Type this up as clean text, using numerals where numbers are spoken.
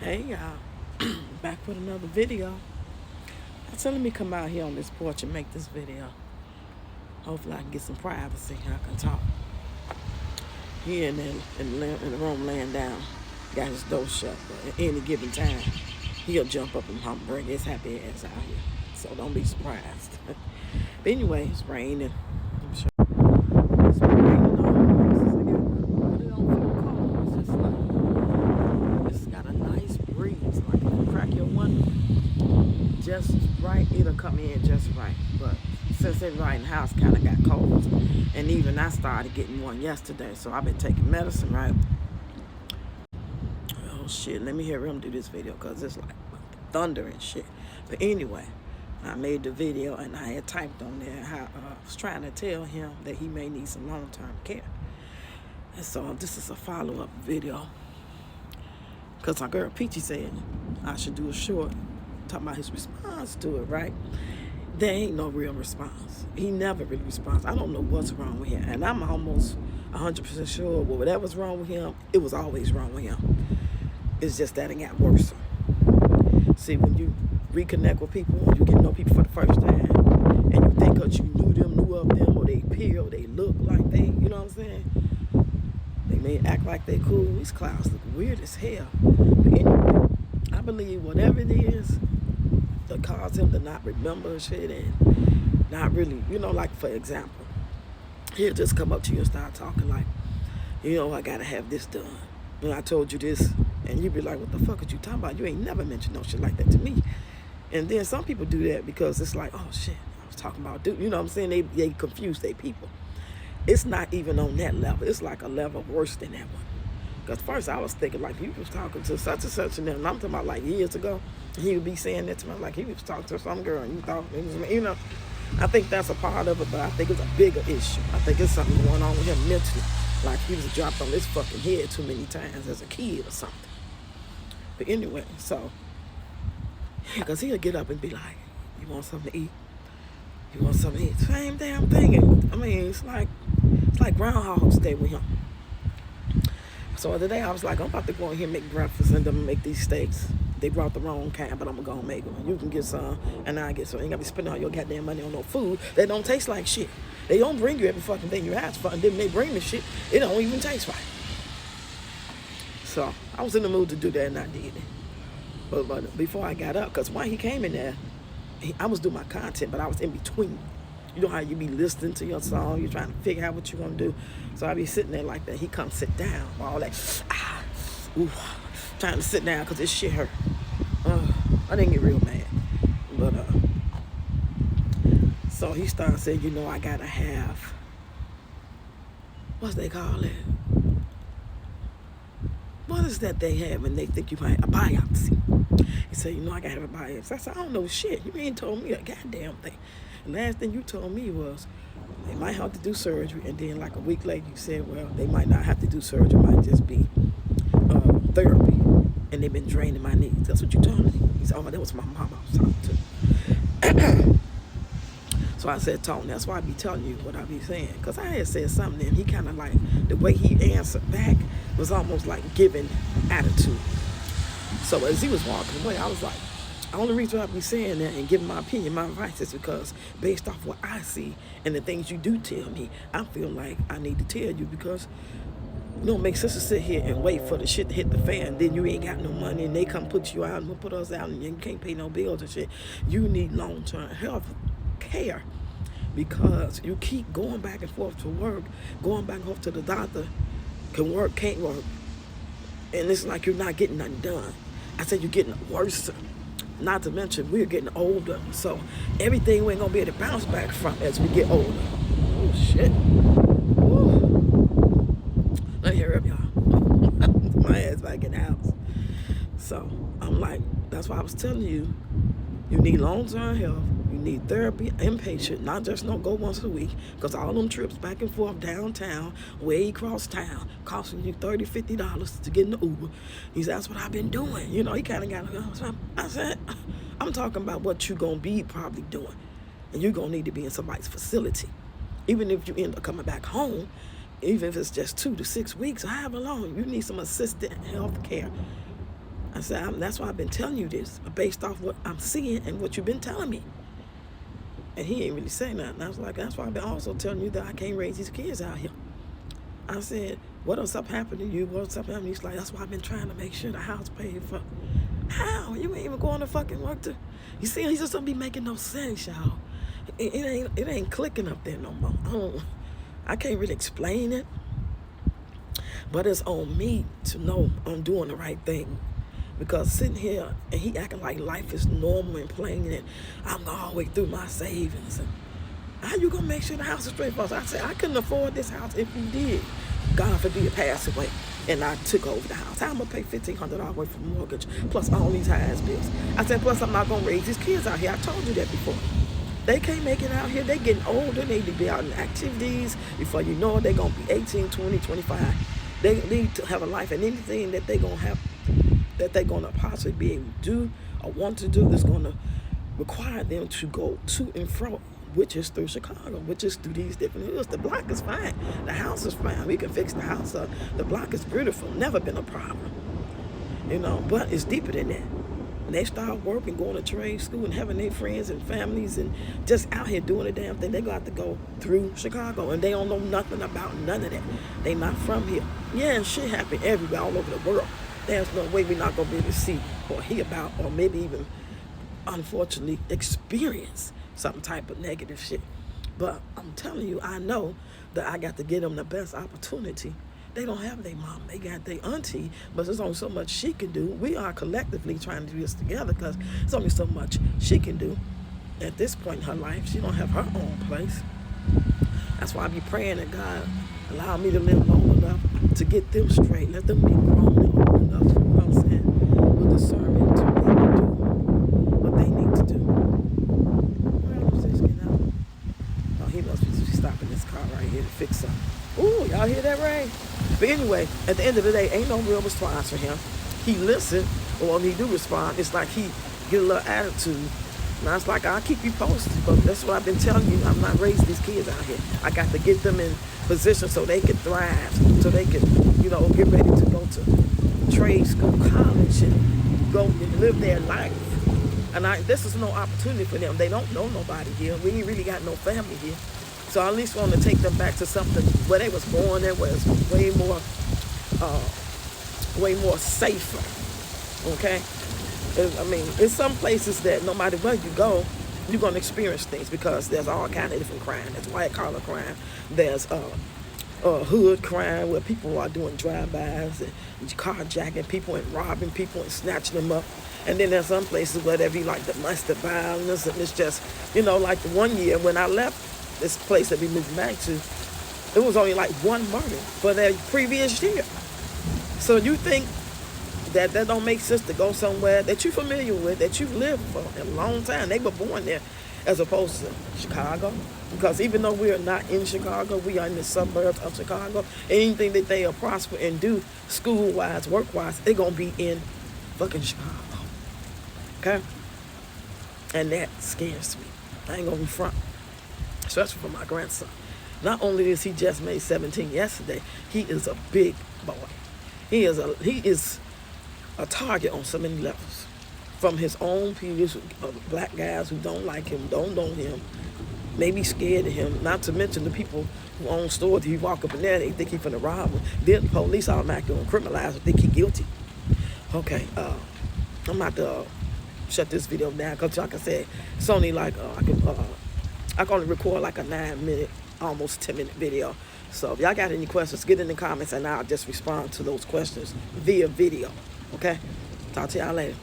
Hey y'all, back with another video. So let me come out here on this porch and make this video. Hopefully I can get some privacy. I can talk. He in the room laying down, got his door shut, but at any given time, he'll jump up and bring his happy ass out here. So don't be surprised. But anyway, it's raining. I'm sure it's been raining all morning since I got up, but it don't feel cold. It's got a nice breeze. Like if you crack your window just right, it'll come in just right. But since everybody in the house kind of got colds, and even I started getting one yesterday, so I've been taking medicine, right? Oh shit, let me hear him do this video because it's like thunder and shit. But anyway, I made the video and I had typed on there how I was trying to tell him that he may need some long-term care. And so this is a follow-up video because my girl Peachy said I should do a short talking about his response to it, right? There ain't no real response. He never really responds. I don't know what's wrong with him. And I'm almost 100% sure whatever's wrong with him, it was always wrong with him. It's just that it got worse. See, when you reconnect with people, when you get to know people for the first time, and you think that you knew of them, or they appear, or they look like they, you know what I'm saying? They may act like they cool. These clouds look weird as hell. But anyway, I believe whatever it is that caused him to not remember shit and not really, like for example, he'll just come up to you and start talking like, I gotta have this done. I told you this, and you'd be like, what the fuck are you talking about? You ain't never mentioned no shit like that to me. And then some people do that because it's like, oh shit, I was talking about dude. You know what I'm saying? They confuse their people. It's not even on that level. It's like a level worse than that one. Because first I was thinking like he was talking to such and such and then I'm talking about like years ago. He would be saying that to me like he was talking to some girl and you thought it was, I think that's a part of it, but I think it's a bigger issue. I think it's something going on with him mentally. Like he was dropped on his fucking head too many times as a kid or something. But anyway, so, because he'll get up and be like, you want something to eat? You want something to eat? Same damn thing. I mean, it's like Groundhog's Day with him. So today I was like, I'm about to go in here and make breakfast and then make these steaks. They brought the wrong kind, but I'm gonna go and make them. You can get some, and I get some. You ain't gotta be spending all your goddamn money on no food that don't taste like shit. They don't bring you every fucking thing you ask for, and then they bring the shit, it don't even taste right. So I was in the mood to do that, and I did it. But before I got up, because when he came in there, I was doing my content, but I was in between. You know how you be listening to your song, you're trying to figure out what you're gonna do. So I be sitting there like that. He come sit down, all that, trying to sit down because this shit hurt. I didn't get real mad, but so he started saying, I gotta have, what's they call it? What is that they have when they think you might a biopsy? He said, I gotta have a biopsy. I said, I don't know shit. You ain't told me a goddamn thing. The last thing you told me was they might have to do surgery, and then like a week later you said, well, they might not have to do surgery, it might just be therapy, and they've been draining my needs. That's what you told me. He said, oh, that was my mama I was talking to. So I said, Tony, that's why I be telling you what I be saying, because I had said something, and he kind of like, the way he answered back was almost like giving attitude. So as he was walking away, I was like, the only reason I be saying that and giving my opinion, my advice is because based off what I see and the things you do tell me, I feel like I need to tell you because it don't make sense to sit here and wait for the shit to hit the fan. Then you ain't got no money and they come put you out and put us out and you can't pay no bills and shit. You need long-term health care because you keep going back and forth to work, going back and forth to the doctor, can work, can't work. And it's like you're not getting nothing done. I said you're getting worse. Not to mention, we're getting older. So everything we ain't gonna be able to bounce back from as we get older. Oh, shit. Woo. Let me hear up, y'all. My ass back in the house. So I'm like, that's why I was telling you, you need long-term health. You need therapy, inpatient, not just go once a week, because all them trips back and forth downtown, way across town, costing you $30, $50 to get in the Uber. He said, that's what I've been doing. He kind of got, I said, I'm talking about what you're going to be probably doing. And you're going to need to be in somebody's facility. Even if you end up coming back home, even if it's just 2 to 6 weeks, however long, you need some assisted health care. I said, that's why I've been telling you this, based off what I'm seeing and what you've been telling me. And he ain't really saying nothing. I was like, that's why I've been also telling you that I can't raise these kids out here. I said, what else up happened to you? What's up happening? He's like, that's why I've been trying to make sure the house paid for. How? You ain't even going to fucking work to. You see, he just don't be making no sense, y'all. It ain't clicking up there no more. I can't really explain it. But it's on me to know I'm doing the right thing. Because sitting here and he acting like life is normal and plain and I'm all the way through my savings. And how you gonna make sure the house is straight for us? I said, I couldn't afford this house if you did. God forbid pass away and I took over the house. How am I gonna pay $1,500 worth of mortgage plus all these high-ass bills? I said, plus I'm not gonna raise these kids out here. I told you that before. They can't make it out here. They getting older. They need to be out in activities. Before you know it, they're gonna be 18, 20, 25. They need to have a life, and anything that they're gonna have, that they're gonna possibly be able to do or want to do, is gonna require them to go to and fro, which is through Chicago, which is through these different hills. The block is fine. The house is fine. We can fix the house up. The block is beautiful. Never been a problem. You know, but it's deeper than that. When they start working, going to trade school and having their friends and families and just out here doing the damn thing, they got to go through Chicago. And they don't know nothing about none of that. They not from here. Yeah, and shit happen everywhere, all over the world. There's no way we're not going to be able to see or hear about or maybe even, unfortunately, experience some type of negative shit. But I'm telling you, I know that I got to give them the best opportunity. They don't have their mom. They got their auntie, but there's only so much she can do. We are collectively trying to do this together because there's only so much she can do. At this point in her life, she don't have her own place. That's why I be praying that God allow me to live long enough to get them straight. Let them be grown and old enough, you know what I'm saying, with discernment to be able to do what they need to do. Where else is getting out? Oh, he must be stopping this car right here to fix something. Ooh, y'all hear that rain? But anyway, at the end of the day, ain't no real response for him. He listened, but when he do respond, it's like he get a little attitude. Now it's like, I'll keep you posted, but that's what I've been telling you. I'm not raising these kids out here. I got to get them in position so they can thrive, so they can, you know, get ready to go to trade school, college, and go and live their life. And this is no opportunity for them. They don't know nobody here. We ain't really got no family here. So I at least want to take them back to something where they was born in, where it's way more safer. Okay? I mean, it's some places that no matter where you go, you're going to experience things because there's all kind of different crime. There's white-collar crime. There's hood crime where people are doing drive-bys and carjacking people and robbing people and snatching them up. And then there's some places where there be like domestic violence, and it's just, you know, like the one year when I left this place that we moved back to, it was only like one murder for that previous year. So you think that don't make sense to go somewhere that you're familiar with, that you've lived for a long time. They were born there, as opposed to Chicago. Because even though we are not in Chicago, we are in the suburbs of Chicago. Anything that they are prosper and do school-wise, work-wise, they're going to be in fucking Chicago. Okay? And that scares me. I ain't going to be front. Especially for my grandson. Not only is he just made 17 yesterday, he is a big boy. He is a target on so many levels. From his own peers, black guys who don't like him, don't know him, maybe scared of him, not to mention the people who own stores. He walk up in there, they think he's finna rob them. Then the police automatically gonna criminalize him, think he guilty. Okay, I'm about to shut this video down because like I said, it's only like, I can only record like a 9-minute, almost 10-minute video. So if y'all got any questions, get in the comments and I'll just respond to those questions via video. Okay? Talk to y'all later.